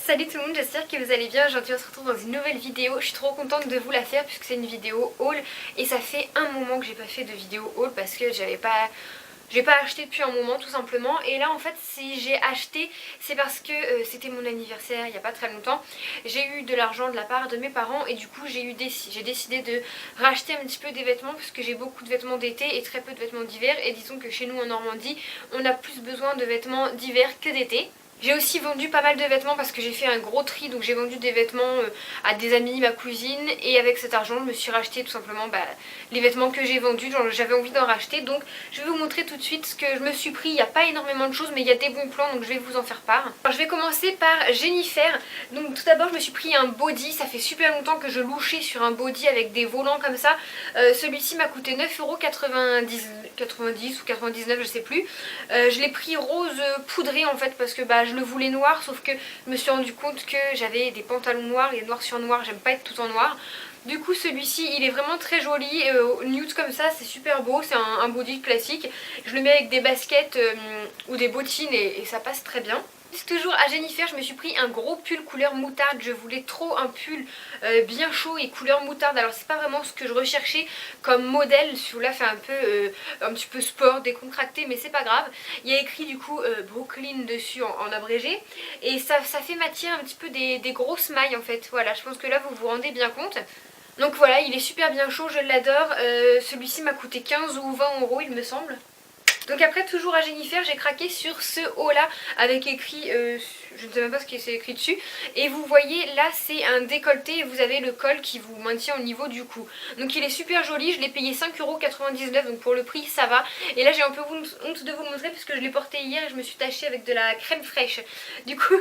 Salut tout le monde, j'espère que vous allez bien. Aujourd'hui on se retrouve dans une nouvelle vidéo. Je suis trop contente de vous la faire puisque c'est une vidéo haul. Et ça fait un moment que j'ai pas fait de vidéo haul parce que j'ai pas acheté depuis un moment tout simplement. Et là en fait si j'ai acheté c'est parce que c'était mon anniversaire il n'y a pas très longtemps. J'ai eu de l'argent de la part de mes parents et du coup j'ai décidé de racheter un petit peu des vêtements puisque j'ai beaucoup de vêtements d'été et très peu de vêtements d'hiver. Et disons que chez nous en Normandie on a plus besoin de vêtements d'hiver que d'été. J'ai aussi vendu pas mal de vêtements parce que j'ai fait un gros tri, donc j'ai vendu des vêtements à des amis, ma cousine, et avec cet argent je me suis racheté tout simplement les vêtements que j'ai vendus. J'avais envie d'en racheter, donc je vais vous montrer tout de suite ce que je me suis pris. Il n'y a pas énormément de choses mais il y a des bons plans, donc je vais vous en faire part. Alors je vais commencer par Jennifer. Donc tout d'abord je me suis pris un body, ça fait super longtemps que je louchais sur un body avec des volants comme ça. Celui-ci m'a coûté 9,90 ou 99 je sais plus. Je l'ai pris rose poudré en fait parce que je le voulais noir, sauf que je me suis rendu compte que j'avais des pantalons noirs et noir sur noir, j'aime pas être tout en noir. Du coup celui-ci il est vraiment très joli, nude comme ça, c'est super beau, c'est un body classique. Je le mets avec des baskets ou des bottines et ça passe très bien. Toujours à Jennifer, je me suis pris un gros pull couleur moutarde. Je voulais trop un pull bien chaud et couleur moutarde. Alors c'est pas vraiment ce que je recherchais comme modèle. Celui-là fait un petit peu sport, décontracté, mais c'est pas grave. Il y a écrit du coup Brooklyn dessus en abrégé. Et ça fait matière un petit peu des grosses mailles en fait. Voilà, je pense que là vous vous rendez bien compte. Donc voilà, il est super bien chaud, je l'adore. Celui-ci m'a coûté 15 ou 20 euros il me semble. Donc après toujours à Jennifer j'ai craqué sur ce haut là avec écrit, je ne sais même pas ce qui est écrit dessus. Et vous voyez là c'est un décolleté et vous avez le col qui vous maintient au niveau du cou. Donc il est super joli, je l'ai payé 5,99 € donc pour le prix ça va. Et là j'ai un peu honte de vous le montrer puisque je l'ai porté hier et je me suis tachée avec de la crème fraîche. Du coup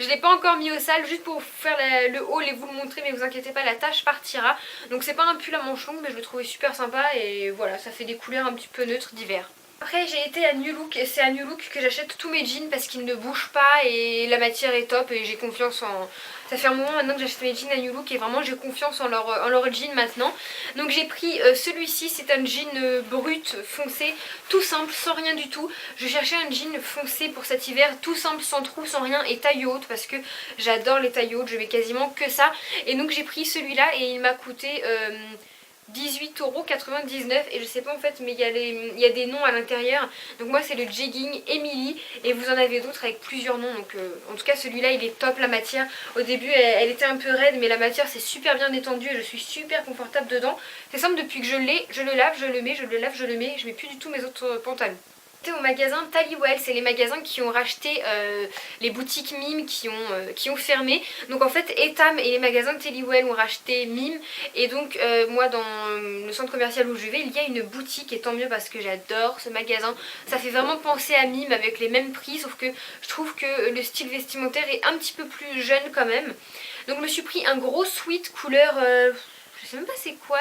je l'ai pas encore mis au sale juste pour faire le haul et vous le montrer, mais vous inquiétez pas la tache partira. Donc c'est pas un pull à manches longues mais je le trouvais super sympa et voilà, ça fait des couleurs un petit peu neutres d'hiver. Après j'ai été à New Look et c'est à New Look que j'achète tous mes jeans parce qu'ils ne bougent pas et la matière est top et j'ai confiance en... Ça fait un moment maintenant que j'achète mes jeans à New Look et vraiment j'ai confiance en leur jean maintenant. Donc j'ai pris celui-ci, c'est un jean brut foncé, tout simple, sans rien du tout. Je cherchais un jean foncé pour cet hiver, tout simple, sans trou, sans rien et taille haute parce que j'adore les tailles hautes, je mets quasiment que ça. Et donc j'ai pris celui-là et il m'a coûté... 18,99 € et je sais pas en fait mais il y a des noms à l'intérieur. Donc moi c'est le Jegging Emily et vous en avez d'autres avec plusieurs noms. Donc en tout cas celui-là il est top, la matière au début elle était un peu raide mais la matière c'est super bien détendue et je suis super confortable dedans. C'est simple, depuis que je l'ai, je le lave, je le mets, je le lave, je le mets, je mets plus du tout mes autres pantalons. Au magasin Tallywell, c'est les magasins qui ont racheté les boutiques Mime qui ont fermé. Donc en fait Etam et les magasins de Tallywell ont racheté Mime. Et donc moi dans le centre commercial où je vais il y a une boutique et tant mieux parce que j'adore ce magasin. Ça fait vraiment penser à Mime avec les mêmes prix, sauf que je trouve que le style vestimentaire est un petit peu plus jeune quand même. Donc je me suis pris un gros sweat couleur... je sais même pas c'est quoi,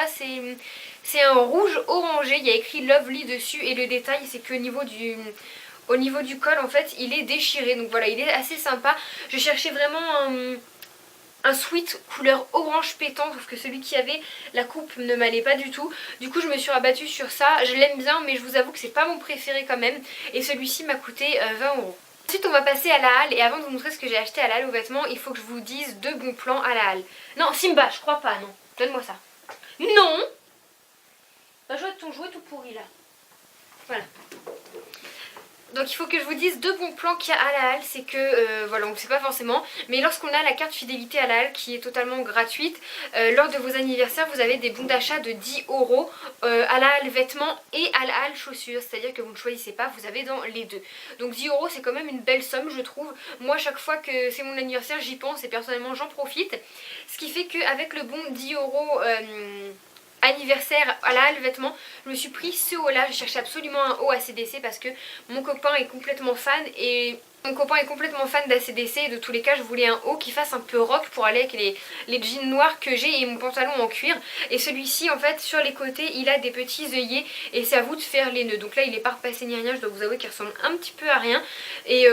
c'est un rouge orangé, il y a écrit Lovely dessus et le détail c'est qu'au niveau du col en fait il est déchiré, donc voilà il est assez sympa. Je cherchais vraiment un sweat couleur orange pétant, sauf que celui qui avait la coupe ne m'allait pas du tout. Du coup je me suis rabattue sur ça, je l'aime bien mais je vous avoue que c'est pas mon préféré quand même. Et celui-ci m'a coûté 20 €. Ensuite on va passer à la halle et avant de vous montrer ce que j'ai acheté à la halle aux vêtements, il faut que je vous dise deux bons plans à la halle. Non Simba, je crois pas, non. Donne-moi ça. Non. Va jouer avec ton jouet tout pourri là. Voilà. Donc il faut que je vous dise deux bons plans qu'il y a à la halle, c'est que, voilà on ne sait pas forcément, mais lorsqu'on a la carte fidélité à la halle qui est totalement gratuite, lors de vos anniversaires vous avez des bons d'achat de 10 € à la halle vêtements et à la halle chaussures, c'est-à-dire que vous ne choisissez pas, vous avez dans les deux. Donc 10 € c'est quand même une belle somme je trouve. Moi chaque fois que c'est mon anniversaire j'y pense et personnellement j'en profite. Ce qui fait qu'avec le bon 10 € anniversaire à la halle vêtements, je me suis pris ce haut là. Je cherchais absolument un haut ACDC parce que mon copain est complètement fan et d'ACDC et de tous les cas je voulais un haut qui fasse un peu rock pour aller avec les jeans noirs que j'ai et mon pantalon en cuir. Et celui-ci en fait sur les côtés il a des petits œillets et c'est à vous de faire les nœuds. Donc là il est pas repassé ni rien, je dois vous avouer qu'il ressemble un petit peu à rien. Et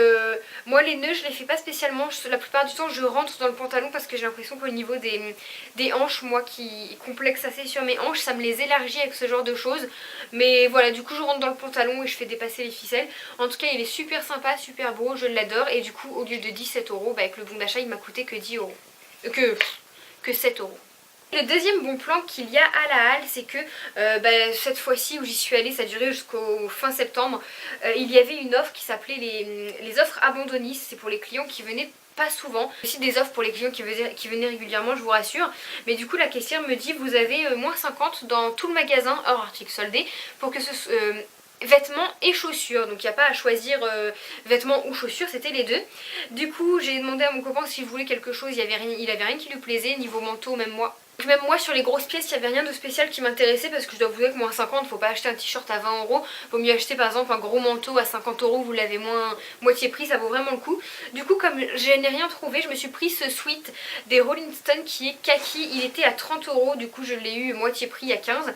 moi les nœuds je les fais pas spécialement, la plupart du temps je rentre dans le pantalon parce que j'ai l'impression qu'au niveau des hanches, moi qui complexe assez sur mes hanches, ça me les élargit avec ce genre de choses. Mais voilà, du coup je rentre dans le pantalon et je fais dépasser les ficelles. En tout cas il est super sympa, super beau, je l'adore. Et du coup au lieu de 17 €, avec le bon d'achat il m'a coûté que 10 euros. Que 7 euros. Le deuxième bon plan qu'il y a à la halle, c'est que cette fois-ci où j'y suis allée, ça a duré jusqu'au fin septembre, il y avait une offre qui s'appelait les offres abandonnistes. C'est pour les clients qui venaient pas souvent. Aussi des offres pour les clients qui venaient régulièrement, je vous rassure. Mais du coup la caissière me dit vous avez moins 50 dans tout le magasin hors article soldé pour que ce vêtements et chaussures, donc il n'y a pas à choisir vêtements ou chaussures, c'était les deux. Du coup j'ai demandé à mon copain s'il voulait quelque chose, il avait rien qui lui plaisait, niveau manteau, même moi sur les grosses pièces il n'y avait rien de spécial qui m'intéressait parce que je dois vous avouer que moins 50, faut pas acheter un t-shirt à 20 €, vaut mieux acheter par exemple un gros manteau à 50 €, vous l'avez moitié prix, ça vaut vraiment le coup. Du coup comme je n'ai rien trouvé, je me suis pris ce sweat des Rolling Stones qui est kaki, il était à 30 €, du coup je l'ai eu moitié prix à 15 €.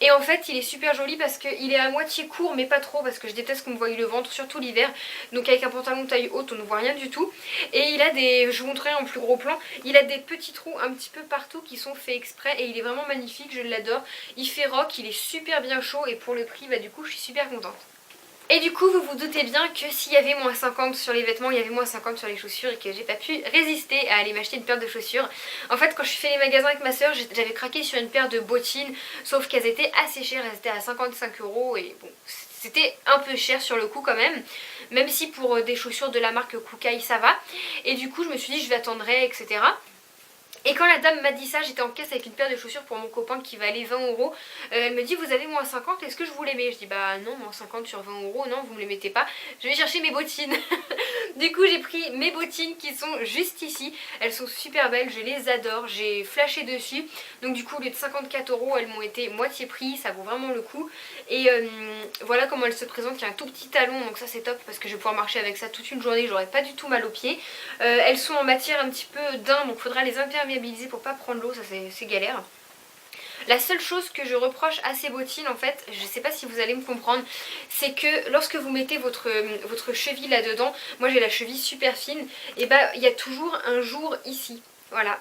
Et en fait il est super joli parce qu'il est à moitié court mais pas trop parce que je déteste qu'on me voie le ventre, surtout l'hiver. Donc avec un pantalon taille haute on ne voit rien du tout. Et il a je vous montrerai en plus gros plan, il a des petits trous un petit peu partout qui sont faits exprès et il est vraiment magnifique, je l'adore. Il fait rock, il est super bien chaud et pour le prix du coup je suis super contente. Et du coup vous vous doutez bien que s'il y avait moins 50 sur les vêtements, il y avait moins 50 sur les chaussures et que j'ai pas pu résister à aller m'acheter une paire de chaussures. En fait quand je suis fait les magasins avec ma soeur, j'avais craqué sur une paire de bottines, sauf qu'elles étaient assez chères, elles étaient à 55 € et bon c'était un peu cher sur le coup quand même si pour des chaussures de la marque Kookai ça va. Et du coup je me suis dit je vais attendre etc. Et quand la dame m'a dit ça, j'étais en caisse avec une paire de chaussures pour mon copain qui valait 20 €. Elle me dit vous avez moins 50, est-ce que je vous les mets? Je dis bah non, moins 50 sur 20 €, non vous me les mettez pas. Je vais chercher mes bottines. Du coup j'ai pris mes bottines qui sont juste ici. Elles sont super belles, je les adore, j'ai flashé dessus. Donc du coup au lieu de 54 €, elles m'ont été moitié prix, ça vaut vraiment le coup. Et voilà comment elles se présentent, il y a un tout petit talon, donc ça c'est top parce que je vais pouvoir marcher avec ça toute une journée, j'aurai pas du tout mal aux pieds. Elles sont en matière un petit peu daim, donc il faudra les imperméabiliser pour pas prendre l'eau, ça c'est galère. La seule chose que je reproche à ces bottines en fait, je sais pas si vous allez me comprendre, c'est que lorsque vous mettez votre cheville là dedans, moi j'ai la cheville super fine, et il y a toujours un jour ici, voilà.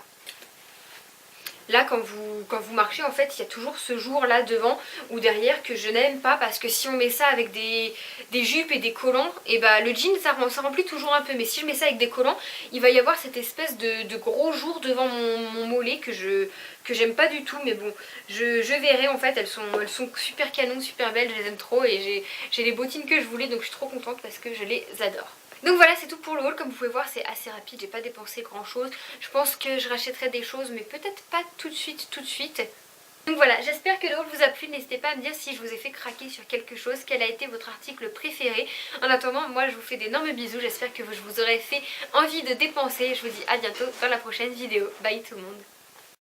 Là quand vous marchez en fait il y a toujours ce jour là devant ou derrière que je n'aime pas parce que si on met ça avec des jupes et des collants, et le jean ça remplit toujours un peu, mais si je mets ça avec des collants il va y avoir cette espèce de gros jour devant mon mollet que j'aime pas du tout. Mais bon je verrai en fait, elles sont super canon, super belles, je les aime trop et j'ai les bottines que je voulais donc je suis trop contente parce que je les adore. Donc voilà c'est tout pour le haul, comme vous pouvez voir c'est assez rapide, j'ai pas dépensé grand chose. Je pense que je rachèterai des choses mais peut-être pas tout de suite. Donc voilà, j'espère que le haul vous a plu, n'hésitez pas à me dire si je vous ai fait craquer sur quelque chose, quel a été votre article préféré. En attendant moi je vous fais d'énormes bisous, j'espère que je vous aurai fait envie de dépenser. Je vous dis à bientôt dans la prochaine vidéo, bye tout le monde.